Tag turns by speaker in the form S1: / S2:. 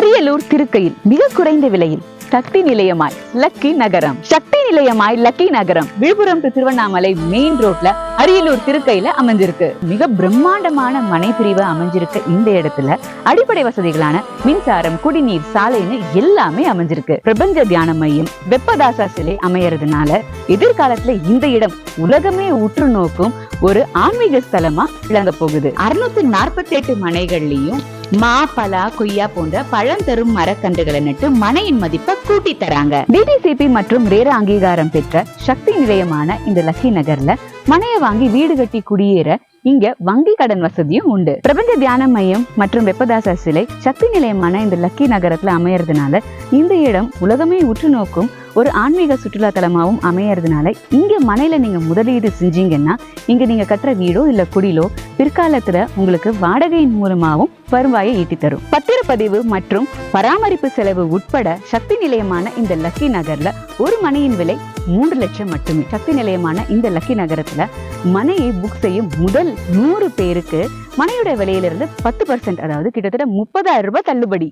S1: அரியலூர் திருக்கையில் மிக குறைந்த விலையில் சக்தி நிலையமாய் லக்கி நகரம். சக்தி நிலையமாய் லக்கி நகரம் விழுப்புரம் டு திருவண்ணாமலை மெயின் ரோட்ல அரியலூர் திருக்கையில அமைஞ்சிருக்கு. மிக பிரம்மாண்டமான மனை பிரிவு அமைஞ்சிருக்க இந்த இடத்துல அடிப்படை வசதிகளான மின்சாரம், குடிநீர், சாலைன்னு எல்லாமே அமைஞ்சிருக்கு. பிரபஞ்ச தியான மையம், வெப்பதாசா சிலை அமையறதுனால எதிர்காலத்துல இந்த இடம் உலகமே உற்று நோக்கும் ஒரு ஆன்மீக ஸ்தலமா விளங்க போகுது. 648 மனைகள்லயும் மா, பலா, கொய்யா போன்ற பழம் தரும் மரக்கன்றுகளை நட்டு மனையின் மதிப்பை கூட்டி தராங்க. டிடிசிபி மற்றும் ரேரா அங்கீகாரம் பெற்ற சக்தி நிலையமான இந்த லக்கி நகர்ல மனையை வாங்கி வீடு கட்டி குடியேற இங்க வங்கி கடன் வசதியும் உண்டு. பிரபஞ்ச தியான மையம் மற்றும் வெப்பதாச சிலை சக்தி நிலையமான இந்த லக்கி நகரத்துல அமையறதுனால இந்த இடம் உலகமே உற்று நோக்கும் ஒரு ஆன்மீக சுற்றுலா தலமாவும் அமையறதுனால இங்க மனையில நீங்க முதலீடு செஞ்சீங்கன்னா இங்க நீங்க கட்டுற வீடோ இல்ல குடிலோ பிற்காலத்துல உங்களுக்கு வாடகையின் மூலமாவும் வருவாயை ஈட்டி தரும். பத்திரப்பதிவு மற்றும் பராமரிப்பு செலவு உட்பட சக்தி நிலையமான இந்த லக்கி நகர்ல ஒரு மனையின் விலை 3 லட்சம் மட்டுமே. சக்தி நிலையமான இந்த லக்கி நகரத்துல மனையை புக் செய்யும் முதல் 100 பேருக்கு மனையோட விலையிலிருந்து 10%, அதாவது கிட்டத்தட்ட 30,000 ரூபாய் தள்ளுபடி.